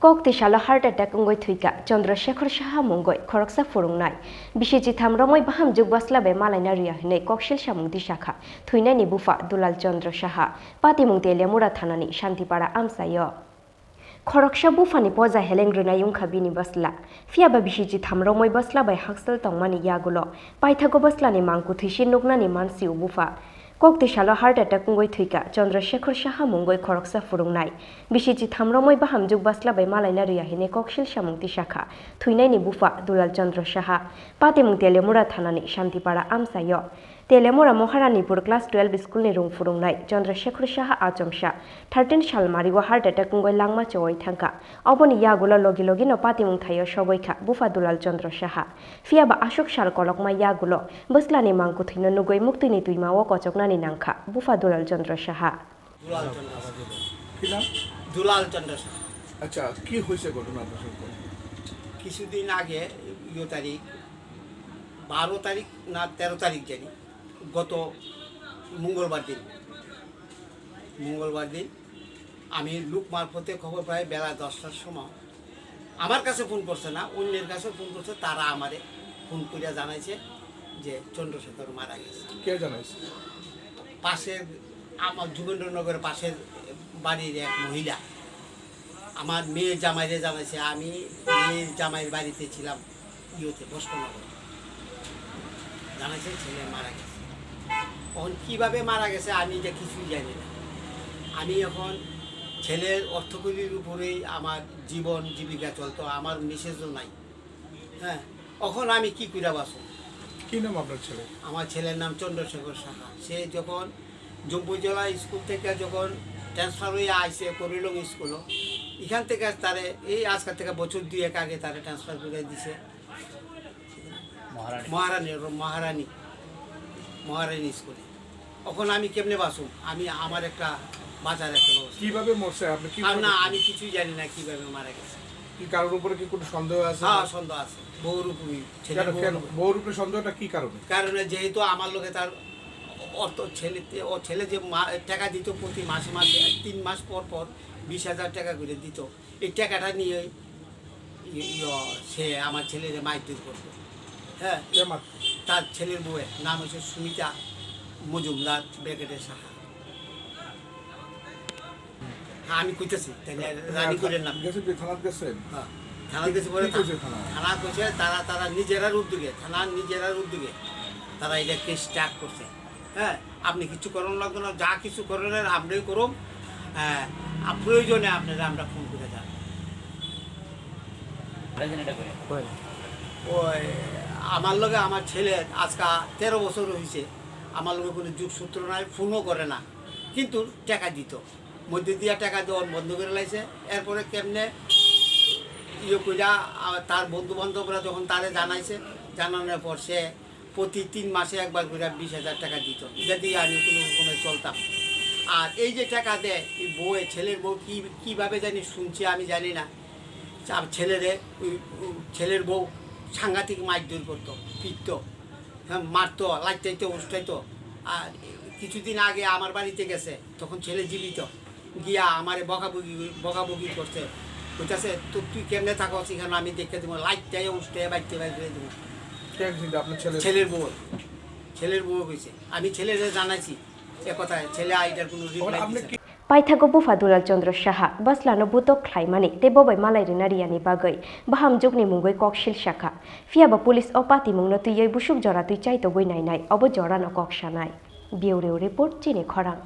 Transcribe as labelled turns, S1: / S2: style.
S1: Koktisalo heart attack Wngwi Thwika, Chandra Shekar Saha Mungwi, Khoroksa Wngwi. Bishiji Ramoi Baham Jugbasla be Malaina Ria Hine, Kokshil Shamung Dishaka, Thwina ni Bufa, Dulal Chandra Saha, Pati Mungtelia Murathanani, Shantipara Amsayo. Khoroksa Bufani Poza Helengruna Yungkabini Basla, Fiaba Bishiji Ramoi Basla by Haxel Tongmani Yagulo, Paithago Baslani Manku Thishi Nugnani Mansi Bufa. Koktisalo heart attack Wngwi Thwika, Chandra Shekar Saha Mungwi Khoroksa Wngwi. Bishiji Ramoi Baham Jugbasla by Malaina Ria Hine Kokshil Shamung Dishaka, Thwina ni Bufa, Dulal Chandra Saha, Pati Mungtelia Murathanani, Shantipara Amsayo. Telemura Moharanipur class 12 school ni Rungphurungnai, Chandra Shekar Saha Achomsha, 13 Shalmari wa heart attack Wngwi Langma Choi Thanka, Oboni Yagulo Logi no Pati Mungthayo Shoboika, Bufa Dulal Chandra Saha, Fiaba Ashok Shal Kolokma Yagulo, Buslani Mangku Thino Nugoi Muktini Tuima Wokochoknani Nanka, Bufa Dulal Chandra Saha.
S2: দুলাল চন্দ্র সাহা।
S3: আচ্ছা কি হয়েছে ঘটনা আপনার সঙ্গে?
S2: কিছুদিন আগে তারিখ 12 তারিখ না 13 তারিখ জানি গত মঙ্গলবার দিন আমি লোক মারফতে খবর পাই বেলা 10টার সময় আমার কাছে ফোন করছে না অন্যের কাছে ফোন করছে তারা আমারে ফোন কইরা জানাইছে যে চন্দ্রশেখর মারা গেছে।
S3: কে জানাইছে?
S2: পাশের আমার যুগেন্দ্রনগরের পাশের বাড়ির এক মহিলা আমার মেয়ে জামাইরে জানাইছে। আমি মেয়ের জামাইয়ের বাড়িতে ছিলাম বস্কনগর, জানাইছে ছেলে মারা গেছে। এখন কীভাবে মারা গেছে আমি এটা কিছুই জানি না। আমি এখন ছেলের অর্থকরীর উপরেই আমার জীবন জীবিকা চলতো, আমার মেসেজও নাই। হ্যাঁ, এখন আমি কি করে বাসব?
S3: কি নাম আপনার ছেলে?
S2: আমার ছেলের নাম চন্দ্রশেখর সাহা। সে যখন জম্পুজলা স্কুল থেকে যখন ট্রান্সফার হয়ে আইসে করিলং স্কুল, এখান থেকে তারে এই আজকাল থেকে বছর 2-1 আগে তারে ট্রান্সফার করে দিছে মহারানী স্কুলে। এখন আমি কেমনে বাসুম? আমি আমার একটা বাজার একটা
S3: কিভাবে মরছে আপনি কি
S2: না আমি কিছুই জানি না কিভাবে মারা গেছে।
S3: কি কারোর উপরে কি কোনো সন্দেহ আছে?
S2: হ্যাঁ, সন্দেহ আছে। বউর উপরে।
S3: বউর উপরে সন্দেহটা কি কারণে?
S2: যেহেতু আমার লোকে তার অর্থ ছেলে যে টাকা দিত প্রতি মাসে 3 মাস পর 20,000 টাকা করে দিত, এই টাকাটা নিয়ে সে আমার ছেলের মারধর করত। হ্যাঁ, তার ছেলের বউয়ের নাম হচ্ছে সুমিতা মজুমদার ব্র্যাকেটের সাহা। হ্যাঁ, আমি কইতেছি রানী করে নাম
S3: থানাত গেছেন?
S2: হ্যাঁ, থানাত গেছে। পরে থানা কইছে তারা নিজেরার উদ্যোগে তারা এটা কেস স্টার্ট করছে। হ্যাঁ, আপনি কিছু করুন লাগতো না, যা কিছু করেন আপনিই করুন। হ্যাঁ, প্রয়োজনে আপনারা আমরা ফোন করে যান। ওই আমার লগে আমার ছেলের আজকে 13 বছর হয়েছে, আমার লগে কোনো যোগসূত্র নাই, ফোনও করে না, কিন্তু টাকা দিত। মধ্যে দিয়া টাকা দেওয়ার বন্ধ করে লাইছে। এরপরে কেমনে কইরা তার বন্ধু বান্ধবরা যখন তারে জানানোর পর সে প্রতি 3 মাসে একবার করে 20,000 টাকা দিত। এটা দিয়ে আমি কোনো রকমে চলতাম। আর এই যে টাকা দেয় এই বউয়ে, ছেলের বউ কীভাবে জানি শুনছি আমি জানি না, ছেলের বউ সাংঘাতিক মারধর করতো, পিটতো, হ্যাঁ, মারতো, লাইটাইতো, উষ্টাইতো। আর কিছুদিন আগে আমার বাড়িতে গেছে, তখন ছেলে জীবিত, গিয়া আমারে বকাবকি করছে। বলতেছে তুই কেমনে থাকো সেখানে, আমি দেখে দেবো, লাইটাই উষ্টাই বাইতে বাইর করে দেবো। ছেলের বউ কইছে। আমি ছেলেরে জানাইছি এ কথায়, ছেলে আইটার কোনো রিপ্লাই দিছে।
S1: Paithago Bufa Dulal Chandra Saha, Baslano Butok Klaimani, Tebo by Malairina Riani Bagay, Baham Jugni Mungwi Kokshil Shaka, Fiaba Police Opati Mungnotu Yebusuk Joratu Chaito Winai, Obo Jorano Kokshanai. Bureau Report, Chini Khorang.